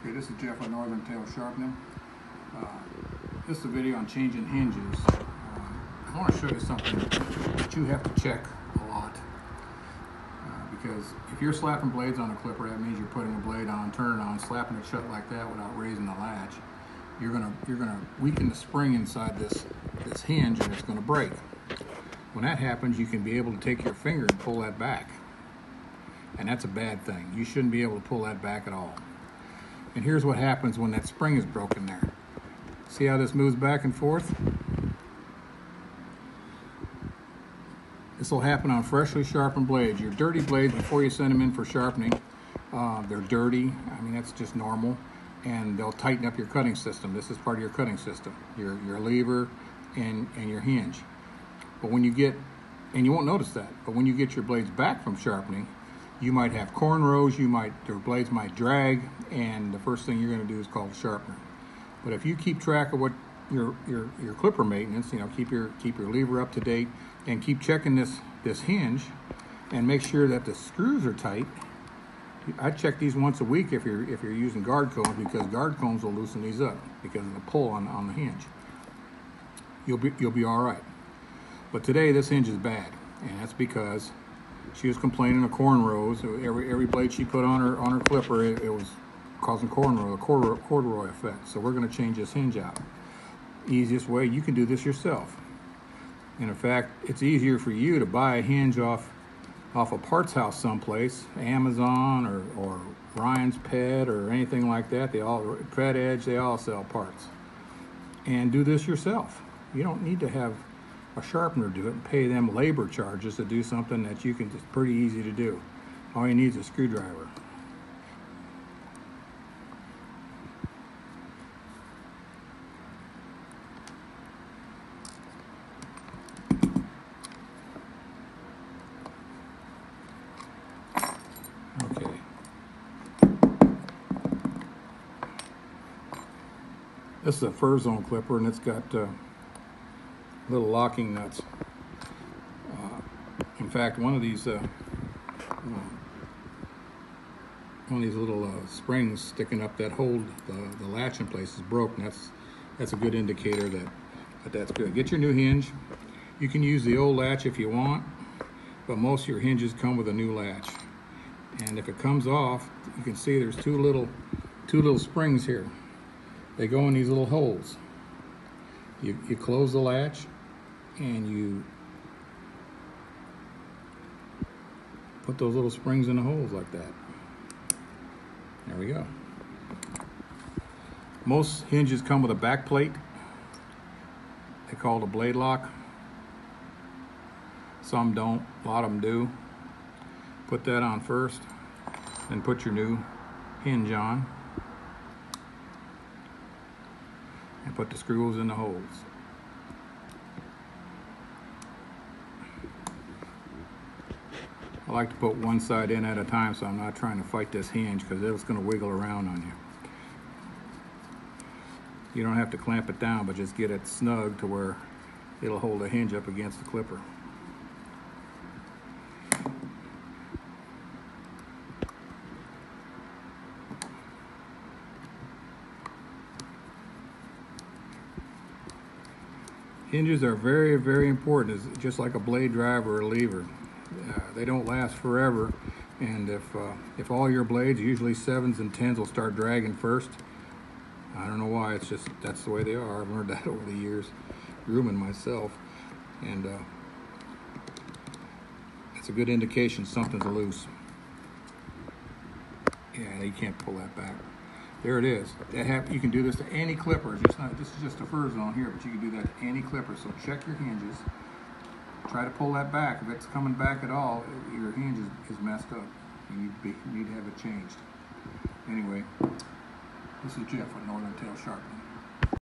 Okay, this is Jeff with Northern Tail Sharpening. This is a video on changing hinges. I want to show you something that you have to check a lot. Because if you're slapping blades on a clipper, that means you're putting a blade on, turning it on, slapping it shut like that without raising the latch. You're gonna weaken the spring inside this hinge, and it's gonna break. When that happens, you can be able to take your finger and pull that back. And that's a bad thing. You shouldn't be able to pull that back at all. And here's what happens when that spring is broken there. See how this moves back and forth? This will happen on freshly sharpened blades. Your dirty blades, before you send them in for sharpening, they're dirty. I mean, that's just normal. And they'll tighten up your cutting system. This is part of your cutting system, your lever and your hinge. But when you get, and you won't notice that, but when you get your blades back from sharpening, you might have cornrows, your blades might drag, and the first thing you're going to do is call the sharpener. But if you keep track of what your clipper maintenance, keep your lever up to date, and keep checking this hinge, and make sure that the screws are tight. I check these once a week if you're using guard cones, because guard cones will loosen these up because of the pull on the hinge. You'll be all right. But today this hinge is bad, and that's because she was complaining of cornrows. Every blade she put on her clipper, it was causing corduroy effect. So we're going to change this hinge out. Easiest way, you can do this yourself. And in fact, it's easier for you to buy a hinge off a parts house someplace, Amazon or Ryan's Pet or anything like that. Pet Edge, they all sell parts. And do this yourself. You don't need to have a sharpener do it and pay them labor charges to do something that you can just pretty easy to do. All you need is a screwdriver. Okay. This is a fur zone clipper, and it's got little locking nuts. In fact, one of these little springs sticking up that hold the latch in place is broken. That's a good indicator that that's good. Get your new hinge. You can use the old latch if you want, but most of your hinges come with a new latch. And if it comes off, you can see there's two little springs here. They go in these little holes. You close the latch, and you put those little springs in the holes like that. There we go. Most hinges come with a back plate. They call it a blade lock. Some don't, a lot of them do. Put that on first, then put your new hinge on, and put the screws in the holes. I like to put one side in at a time, so I'm not trying to fight this hinge, because it's going to wiggle around on you. You don't have to clamp it down, but just get it snug to where it'll hold the hinge up against the clipper. Hinges are very, very important. It's just like a blade drive or a lever. They don't last forever, and if all your blades, usually 7s and 10s, will start dragging first. I don't know why. It's just that's the way they are. I've learned that over the years, grooming myself, and it's a good indication something's loose. Yeah, you can't pull that back. There it is. You can do this to any clipper. This is just a fur zone here, but you can do that to any clipper. So check your hinges. Try to pull that back. If it's coming back at all, your hinge is messed up. You need to have it changed. Anyway, this is Jeff with Northern Tail Sharpening.